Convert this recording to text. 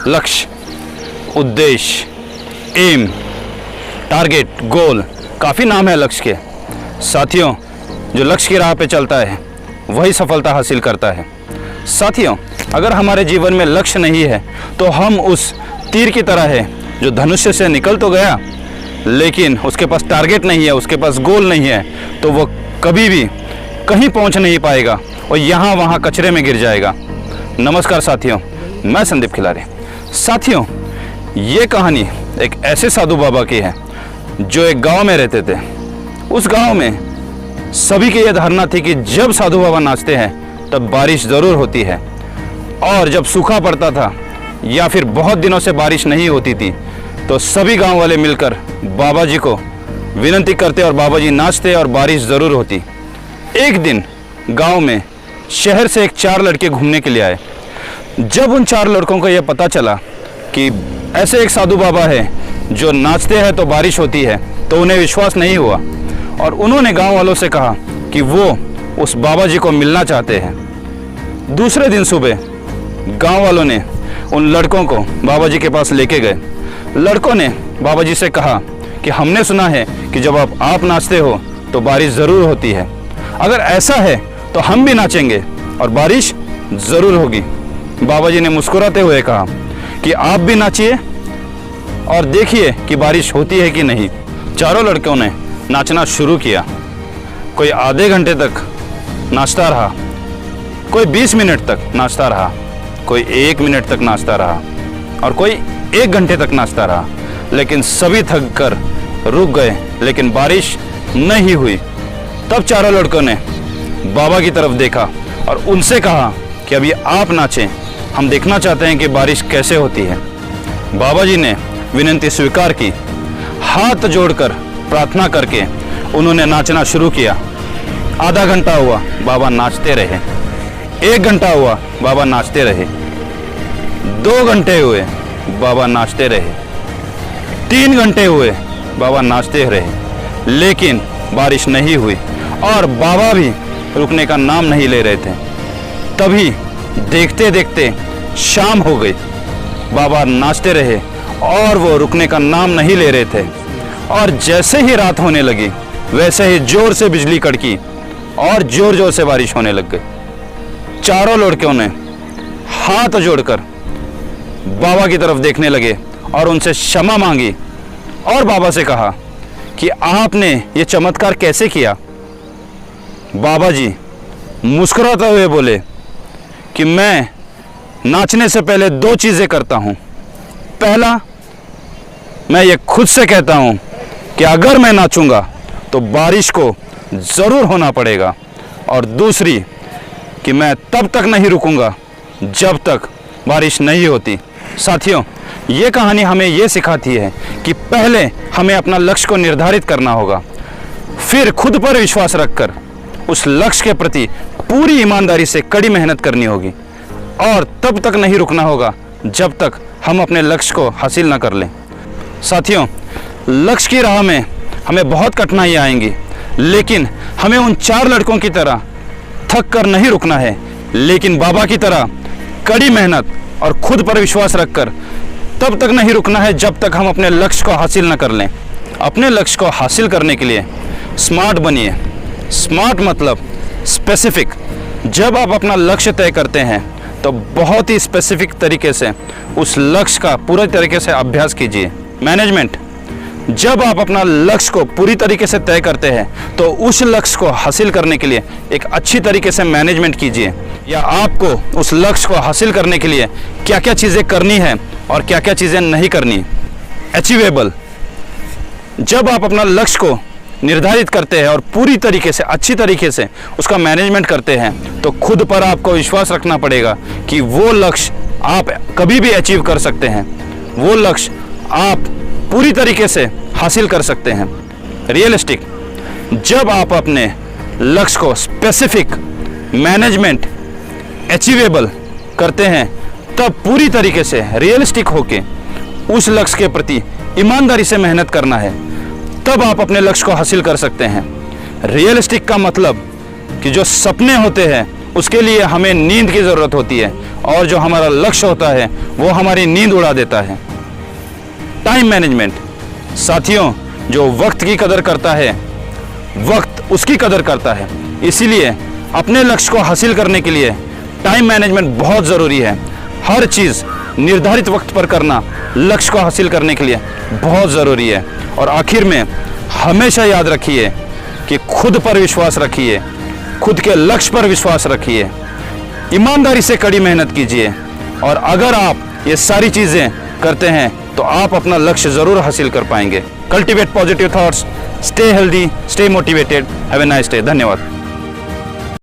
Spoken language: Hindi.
लक्ष्य, उद्देश्य, एम, टारगेट, गोल, काफ़ी नाम है लक्ष्य के। साथियों, जो लक्ष्य की राह पे चलता है वही सफलता हासिल करता है। साथियों, अगर हमारे जीवन में लक्ष्य नहीं है तो हम उस तीर की तरह है जो धनुष्य से निकल तो गया लेकिन उसके पास टारगेट नहीं है, उसके पास गोल नहीं है, तो वो कभी भी कहीं पहुंच नहीं पाएगा और यहाँ वहाँ कचरे में गिर जाएगा। नमस्कार साथियों, मैं संदीप खिलारी। साथियों, ये कहानी एक ऐसे साधु बाबा की है जो एक गांव में रहते थे। उस गांव में सभी की यह धारणा थी कि जब साधु बाबा नाचते हैं तब बारिश ज़रूर होती है, और जब सूखा पड़ता था या फिर बहुत दिनों से बारिश नहीं होती थी तो सभी गांव वाले मिलकर बाबा जी को विनती करते और बाबा जी नाचते और बारिश ज़रूर होती। एक दिन गांव में शहर से 4 लड़के घूमने के लिए आए। जब उन 4 लड़कों को यह पता चला कि ऐसे एक साधु बाबा है जो नाचते हैं तो बारिश होती है, तो उन्हें विश्वास नहीं हुआ और उन्होंने गांव वालों से कहा कि वो उस बाबा जी को मिलना चाहते हैं। दूसरे दिन सुबह गांव वालों ने उन लड़कों को बाबा जी के पास लेके गए। लड़कों ने बाबा जी से कहा कि हमने सुना है कि जब आप नाचते हो तो बारिश ज़रूर होती है। अगर ऐसा है तो हम भी नाचेंगे और बारिश ज़रूर होगी। बाबा जी ने मुस्कुराते हुए कहा कि आप भी नाचिए और देखिए कि बारिश होती है कि नहीं। चारों लड़कों ने नाचना शुरू किया। कोई आधे घंटे तक नाचता रहा, कोई 20 मिनट तक नाचता रहा, कोई 1 मिनट तक नाचता रहा और कोई 1 घंटे तक नाचता रहा, लेकिन सभी थक कर रुक गए, लेकिन बारिश नहीं हुई। तब चारों लड़कों ने बाबा की तरफ देखा और उनसे कहा कि अभी आप नाचें, हम देखना चाहते हैं कि बारिश कैसे होती है। बाबा जी ने विनती स्वीकार की। हाथ जोड़कर प्रार्थना करके उन्होंने नाचना शुरू किया। आधा घंटा हुआ, बाबा नाचते रहे। 1 घंटा हुआ, बाबा नाचते रहे। 2 घंटे हुए, बाबा नाचते रहे। 3 घंटे हुए, बाबा नाचते रहे, लेकिन बारिश नहीं हुई और बाबा भी रुकने का नाम नहीं ले रहे थे। तभी देखते देखते शाम हो गई। बाबा नाचते रहे और वो रुकने का नाम नहीं ले रहे थे, और जैसे ही रात होने लगी वैसे ही जोर से बिजली कड़की और जोर जोर से बारिश होने लग गई। चारों लड़कों ने हाथ जोड़कर बाबा की तरफ देखने लगे और उनसे क्षमा मांगी और बाबा से कहा कि आपने ये चमत्कार कैसे किया। बाबा जी मुस्कुराते हुए बोले कि मैं नाचने से पहले 2 चीज़ें करता हूँ। पहला, मैं ये खुद से कहता हूँ कि अगर मैं नाचूंगा तो बारिश को ज़रूर होना पड़ेगा, और दूसरी कि मैं तब तक नहीं रुकूंगा जब तक बारिश नहीं होती। साथियों, ये कहानी हमें ये सिखाती है कि पहले हमें अपना लक्ष्य को निर्धारित करना होगा, फिर खुद पर विश्वास रखकर उस लक्ष्य के प्रति पूरी ईमानदारी से कड़ी मेहनत करनी होगी, और तब तक नहीं रुकना होगा जब तक हम अपने लक्ष्य को हासिल न कर लें। साथियों, लक्ष्य की राह में हमें बहुत कठिनाइयाँ आएंगी, लेकिन हमें उन 4 लड़कों की तरह थक कर नहीं रुकना है, लेकिन बाबा की तरह कड़ी मेहनत और खुद पर विश्वास रखकर तब तक नहीं रुकना है जब तक हम अपने लक्ष्य को हासिल न कर लें। अपने लक्ष्य को हासिल करने के लिए स्मार्ट बनिए। स्मार्ट मतलब स्पेसिफिक। जब आप अपना लक्ष्य तय करते हैं तो बहुत ही स्पेसिफिक तरीके से उस लक्ष्य का पूरे तरीके से अभ्यास कीजिए। मैनेजमेंट, जब आप अपना लक्ष्य को पूरी तरीके से तय करते हैं तो उस लक्ष्य को हासिल करने के लिए एक अच्छी तरीके से मैनेजमेंट कीजिए, या आपको उस लक्ष्य को हासिल करने के लिए क्या क्या चीज़ें करनी है और क्या क्या चीज़ें नहीं करनी। अचीवेबल, जब आप अपना लक्ष्य को निर्धारित करते हैं और पूरी तरीके से अच्छी तरीके से उसका मैनेजमेंट करते हैं तो खुद पर आपको विश्वास रखना पड़ेगा कि वो लक्ष्य आप कभी भी अचीव कर सकते हैं, वो लक्ष्य आप पूरी तरीके से हासिल कर सकते हैं। रियलिस्टिक, जब आप अपने लक्ष्य को स्पेसिफिक, मैनेजमेंट, अचीवेबल करते हैं तब पूरी तरीके से रियलिस्टिक होके उस लक्ष्य के प्रति ईमानदारी से मेहनत करना है, तब आप अपने लक्ष्य को हासिल कर सकते हैं। रियलिस्टिक का मतलब कि जो सपने होते हैं उसके लिए हमें नींद की ज़रूरत होती है, और जो हमारा लक्ष्य होता है वो हमारी नींद उड़ा देता है। टाइम मैनेजमेंट, साथियों जो वक्त की कदर करता है वक्त उसकी कदर करता है। इसीलिए अपने लक्ष्य को हासिल करने के लिए टाइम मैनेजमेंट बहुत ज़रूरी है। हर चीज़ निर्धारित वक्त पर करना लक्ष्य को हासिल करने के लिए बहुत ज़रूरी है। और आखिर में हमेशा याद रखिए कि खुद पर विश्वास रखिए, खुद के लक्ष्य पर विश्वास रखिए, ईमानदारी से कड़ी मेहनत कीजिए, और अगर आप ये सारी चीज़ें करते हैं तो आप अपना लक्ष्य ज़रूर हासिल कर पाएंगे। Cultivate positive thoughts, stay healthy, stay motivated, have a nice day. धन्यवाद।